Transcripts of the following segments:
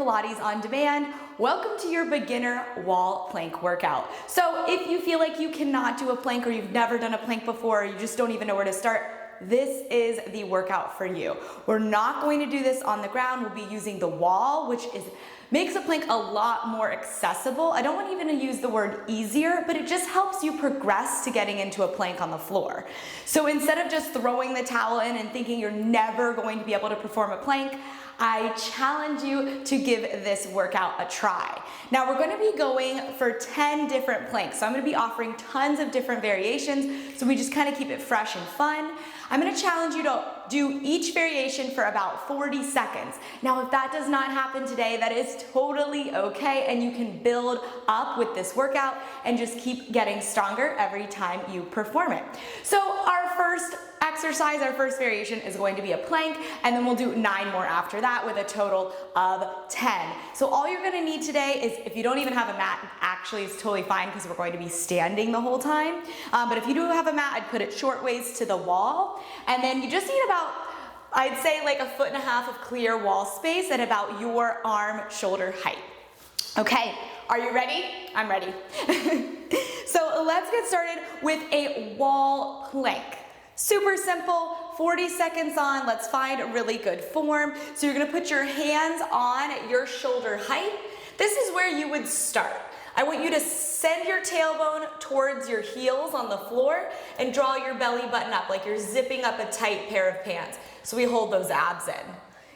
Pilates on Demand. Welcome to your beginner wall plank workout. So if you feel like you cannot do a plank or you've never done a plank before, or you just don't even know where to start, this is the workout for you. We're not going to do this on the ground. We'll be using the wall, which makes a plank a lot more accessible. I don't want even to use the word easier, but it just helps you progress to getting into a plank on the floor. So instead of just throwing the towel in and thinking you're never going to be able to perform a plank, I challenge you to give this workout a try. Now we're going to be going for 10 different planks. So I'm going to be offering tons of different variations, so we just kind of keep it fresh and fun. I'm going to challenge you to do each variation for about 40 seconds. Now, if that does not happen today, that is totally okay, and you can build up with this workout and just keep getting stronger every time you perform it. So our first exercise, our first variation is going to be a plank, and then we'll do 9 more after that with a total of 10. So all you're going to need today is, if you don't even have a mat, actually it's totally fine because we're going to be standing the whole time. But if you do have a mat, I'd put it short ways to the wall, and then you just need about, I'd say like 1.5 feet of clear wall space at about your arm shoulder height. Okay, are you ready? I'm ready. So let's get started with a wall plank. Super simple, 40 seconds on. Let's find a really good form. So you're gonna put your hands on at your shoulder height. This is where you would start. I want you to send your tailbone towards your heels on the floor and draw your belly button up like you're zipping up a tight pair of pants. So we hold those abs in.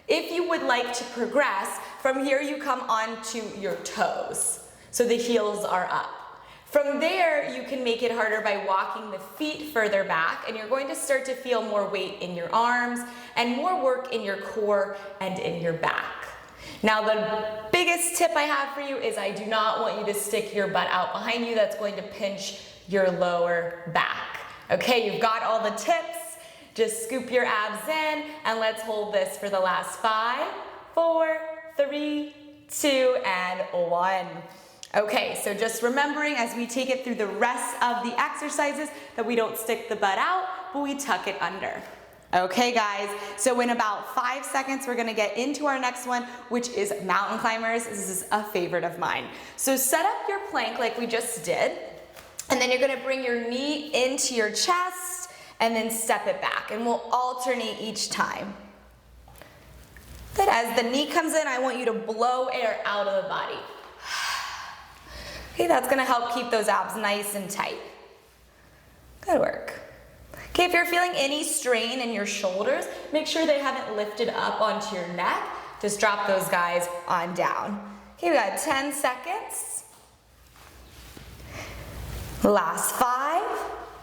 If you would like to progress, from here you come onto your toes. So the heels are up. From there, you can make it harder by walking the feet further back, and you're going to start to feel more weight in your arms and more work in your core and in your back. Now, the biggest tip I have for you is I do not want you to stick your butt out behind you. That's going to pinch your lower back. Okay, you've got all the tips. Just scoop your abs in, and let's hold this for the last 5, 4, 3, 2, and 1. Okay, so just remembering as we take it through the rest of the exercises that we don't stick the butt out, but we tuck it under. Okay guys, so in about 5 seconds, we're gonna get into our next one, which is mountain climbers. This is a favorite of mine. So set up your plank like we just did, and then you're gonna bring your knee into your chest and then step it back, and we'll alternate each time. Good, as the knee comes in, I want you to blow air out of the body. Okay, that's gonna help keep those abs nice and tight. Good work. Okay, if you're feeling any strain in your shoulders, make sure they haven't lifted up onto your neck. Just drop those guys on down. Okay, we got 10 seconds. Last 5,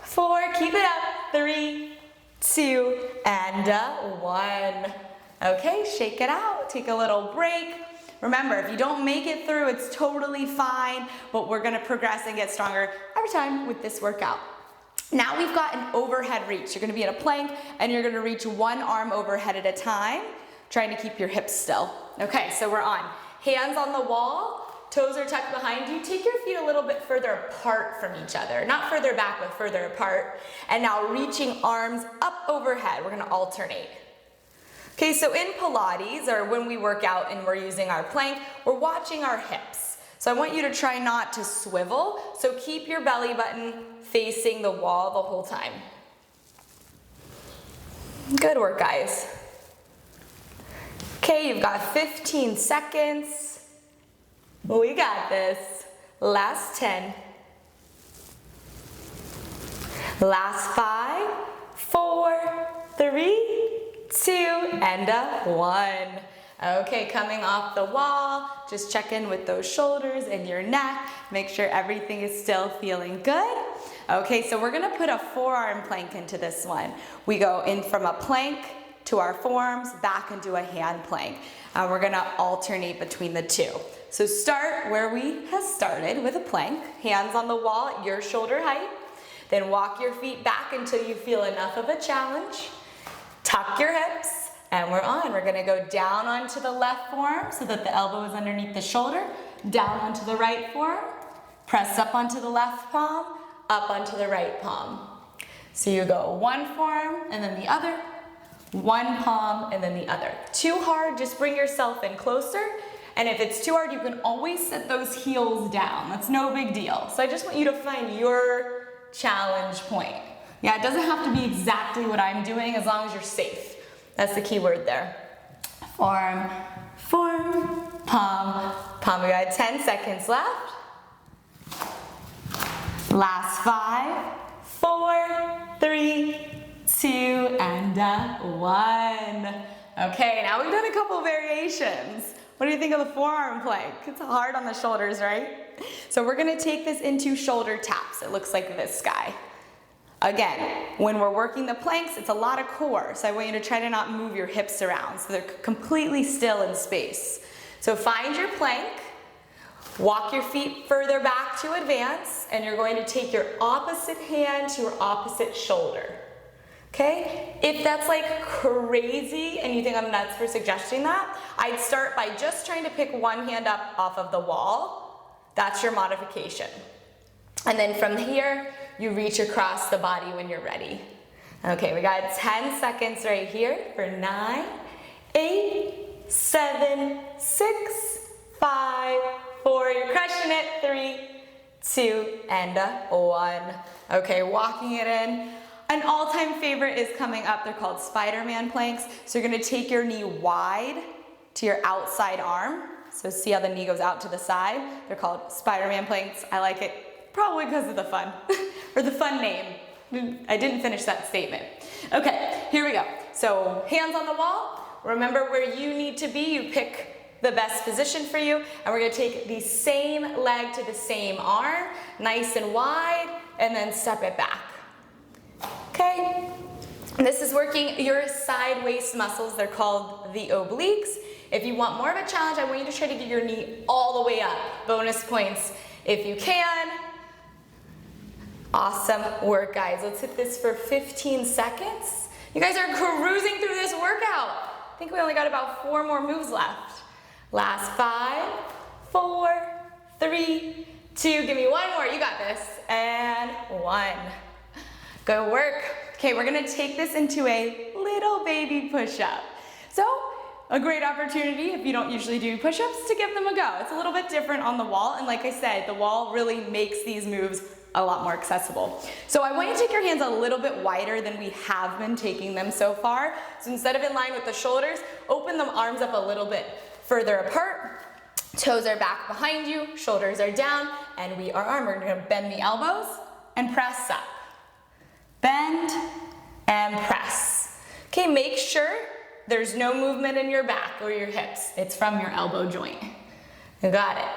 4, keep it up, 3, 2, and 1. Okay, shake it out, take a little break. Remember, if you don't make it through, it's totally fine, but we're gonna progress and get stronger every time with this workout. Now we've got an overhead reach. You're gonna be in a plank, and you're gonna reach one arm overhead at a time, trying to keep your hips still. Okay, so we're on. Hands on the wall, toes are tucked behind you. Take your feet a little bit further apart from each other. Not further back, but further apart. And now reaching arms up overhead. We're gonna alternate. Okay, so in Pilates, or when we work out and we're using our plank, we're watching our hips. So I want you to try not to swivel, so keep your belly button facing the wall the whole time. Good work, guys. Okay, you've got 15 seconds. We got this. Last 10. Last 5, 4, 3, 2, and 1. Okay, coming off the wall, just check in with those shoulders and your neck. Make sure everything is still feeling good. Okay, so we're gonna put a forearm plank into this one. We go in from a plank to our forearms, back into a hand plank. We're gonna alternate between the two. So start where we have started with a plank, hands on the wall at your shoulder height. Then walk your feet back until you feel enough of a challenge. Tuck your hips, and we're on. We're gonna go down onto the left forearm so that the elbow is underneath the shoulder, down onto the right forearm, press up onto the left palm, up onto the right palm. So you go one forearm and then the other, one palm and then the other. Too hard, just bring yourself in closer, And if it's too hard, you can always set those heels down. That's no big deal. So I just want you to find your challenge point. Yeah, it doesn't have to be exactly what I'm doing as long as you're safe. That's the key word there. Forearm, forearm, palm, palm. We got 10 seconds left. Last 5, 4, 3, 2, and 1. Okay, now we've done a couple variations. What do you think of the forearm plank? It's hard on the shoulders, right? So we're gonna take this into shoulder taps. It looks like this guy. Again, when we're working the planks, it's a lot of core, so I want you to try to not move your hips around so they're completely still in space. So find your plank, walk your feet further back to advance, and you're going to take your opposite hand to your opposite shoulder. Okay? If that's like crazy and you think I'm nuts for suggesting that, I'd start by just trying to pick one hand up off of the wall. That's your modification. And then from here, you reach across the body when you're ready. Okay, we got 10 seconds right here for 9, 8, 7, 6, 5, 4, you're crushing it, 3, 2, and 1. Okay, walking it in. An all-time favorite is coming up. They're called Spiderman planks. So you're gonna take your knee wide to your outside arm. So see how the knee goes out to the side? They're called Spiderman planks. I like it probably because of the fun, or the fun name. I didn't finish that statement. Okay, here we go. So hands on the wall. Remember where you need to be. You pick the best position for you. And we're gonna take the same leg to the same arm, nice and wide, and then step it back. Okay, this is working your side waist muscles. They're called the obliques. If you want more of a challenge, I want you to try to get your knee all the way up. Bonus points if you can. Awesome work, guys. Let's hit this for 15 seconds. You guys are cruising through this workout. I think we only got about 4 more moves left. Last 5, 4, 3, 2, give me 1 more, you got this, and 1. Good work. Okay, we're gonna take this into a little baby push-up. So, a great opportunity, if you don't usually do push-ups, to give them a go. It's a little bit different on the wall, and like I said, the wall really makes these moves a lot more accessible. So I want you to take your hands a little bit wider than we have been taking them so far. So instead of in line with the shoulders, open the arms up a little bit further apart. Toes are back behind you, shoulders are down, and we are arm. We're gonna bend the elbows and press up. Bend and press. Okay, make sure there's no movement in your back or your hips. It's from your elbow joint. You got it.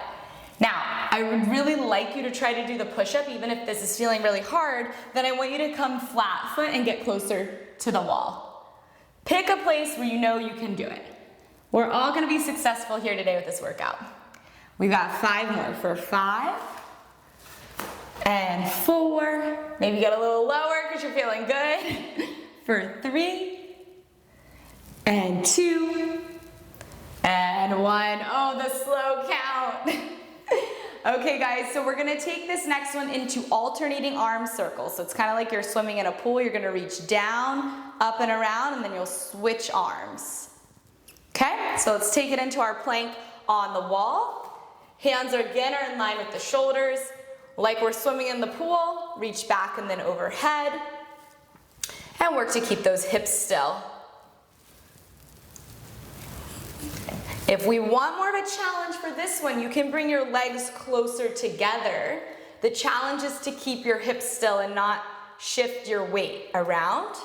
Now, I would really like you to try to do the push-up, even if this is feeling really hard, then I want you to come flat foot and get closer to the wall. Pick a place where you know you can do it. We're all gonna be successful here today with this workout. We've got 5 more for 5 and 4. Maybe get a little lower because you're feeling good. For 3 and 2 and 1. Oh, the slow count. Okay guys, so we're gonna take this next one into alternating arm circles. So it's kind of like you're swimming in a pool. You're gonna reach down, up and around, and then you'll switch arms. Okay, so let's take it into our plank on the wall. Hands again are in line with the shoulders. Like we're swimming in the pool, reach back and then overhead. And work to keep those hips still. If we want more of a challenge for this one, you can bring your legs closer together. The challenge is to keep your hips still and not shift your weight around.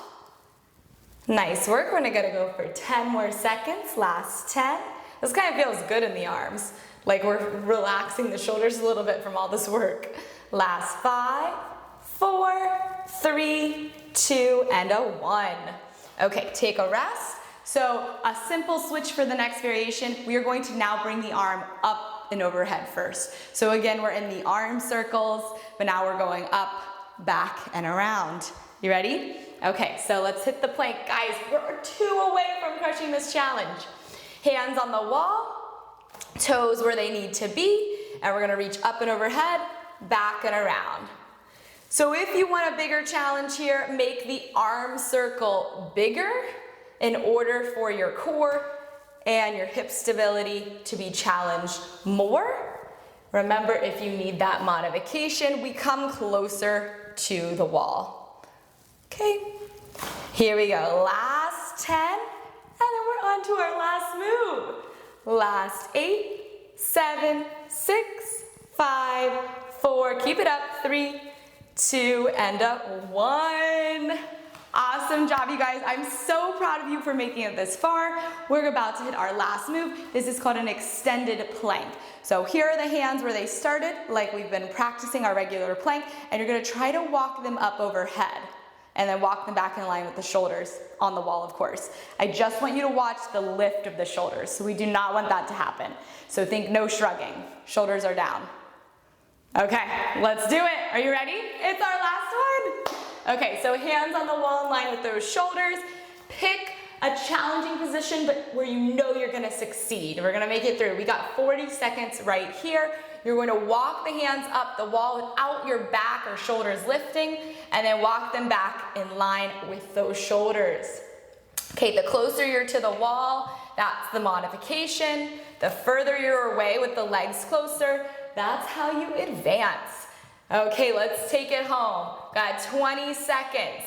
Nice work. We're gonna go for 10 more seconds. Last 10. This kind of feels good in the arms, like we're relaxing the shoulders a little bit from all this work. Last 5, 4, 3, 2, and 1. Okay, take a rest. So a simple switch for the next variation. We are going to now bring the arm up and overhead first. So again, we're in the arm circles, but now we're going up, back, and around. You ready? Okay, so let's hit the plank. Guys, we're 2 away from crushing this challenge. Hands on the wall, toes where they need to be, and we're gonna reach up and overhead, back and around. So if you want a bigger challenge here, make the arm circle bigger in order for your core and your hip stability to be challenged more. Remember, if you need that modification, we come closer to the wall. Okay, here we go. Last 10, and then we're on to our last move. Last 8, 7, 6, 5, 4, keep it up, 3, 2, and up, 1. Awesome job, you guys. I'm so proud of you for making it this far. We're about to hit our last move. This is called an extended plank. So here are the hands where they started, like we've been practicing our regular plank, and you're gonna try to walk them up overhead, and then walk them back in line with the shoulders on the wall, of course. I just want you to watch the lift of the shoulders, so we do not want that to happen. So think no shrugging, shoulders are down. Okay, let's do it. Are you ready? It's our last one. Okay, so hands on the wall in line with those shoulders. Pick a challenging position, but where you know you're gonna succeed. We're gonna make it through. We got 40 seconds right here. You're going to walk the hands up the wall without your back or shoulders lifting, and then walk them back in line with those shoulders. Okay, the closer you're to the wall, that's the modification. The further you're away with the legs closer, that's how you advance. Okay, let's take it home. Got 20 seconds.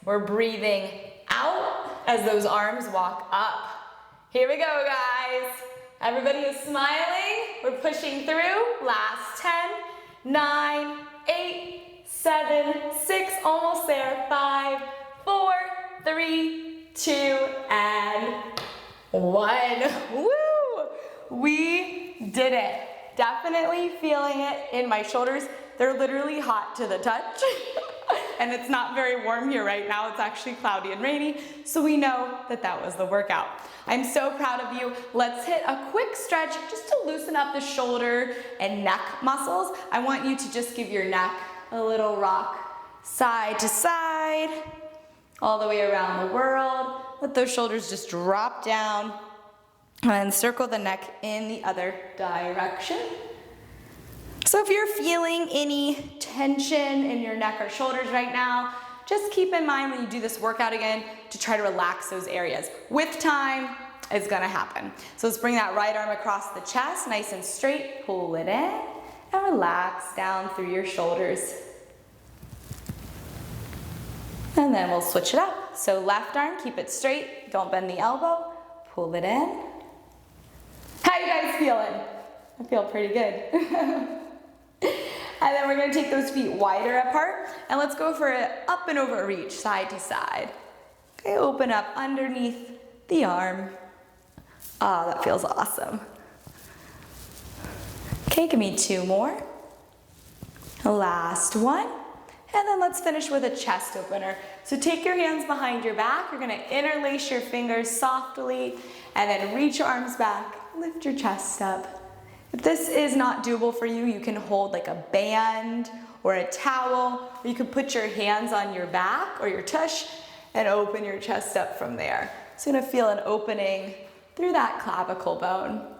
We're breathing out as those arms walk up. Here we go, guys. Everybody is smiling. We're pushing through. Last 10, 9, 8, 7, 6, almost there. 5, 4, 3, 2, and 1. Woo! We did it. Definitely feeling it in my shoulders. They're literally hot to the touch. And it's not very warm here right now. It's actually cloudy and rainy, so we know that that was the workout. I'm so proud of you. Let's hit a quick stretch just to loosen up the shoulder and neck muscles. I want you to just give your neck a little rock side to side, all the way around the world. Let those shoulders just drop down, and circle the neck in the other direction. So if you're feeling any tension in your neck or shoulders right now, just keep in mind when you do this workout again to try to relax those areas. With time, it's gonna happen. So let's bring that right arm across the chest, nice and straight, pull it in, and relax down through your shoulders. And then we'll switch it up. So left arm, keep it straight, don't bend the elbow, pull it in. How you guys feeling? I feel pretty good. And then we're gonna take those feet wider apart, and let's go for an up and over reach, side to side. Okay, open up underneath the arm. Ah, that feels awesome. Okay, give me 2 more. Last one. And then let's finish with a chest opener. So take your hands behind your back. You're gonna interlace your fingers softly, and then reach your arms back, lift your chest up. If this is not doable for you, you can hold like a band or a towel, or you can put your hands on your back or your tush and open your chest up from there. So you're gonna feel an opening through that clavicle bone.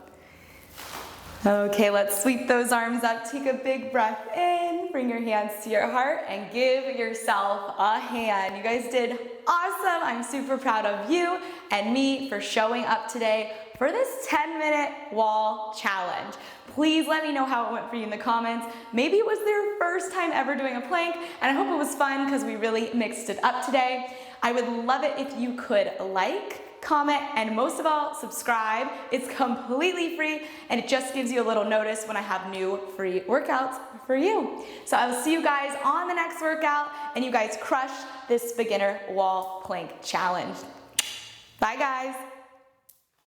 Okay, let's sweep those arms up. Take a big breath in, bring your hands to your heart, and give yourself a hand. You guys did awesome. I'm super proud of you and me for showing up today for this 10-minute wall challenge. Please let me know how it went for you in the comments. Maybe it was their first time ever doing a plank, and I hope it was fun because we really mixed it up today. I would love it if you could like, comment, and most of all, subscribe. It's completely free, and it just gives you a little notice when I have new free workouts for you. So I will see you guys on the next workout, and you guys crush this beginner wall plank challenge. Bye, guys.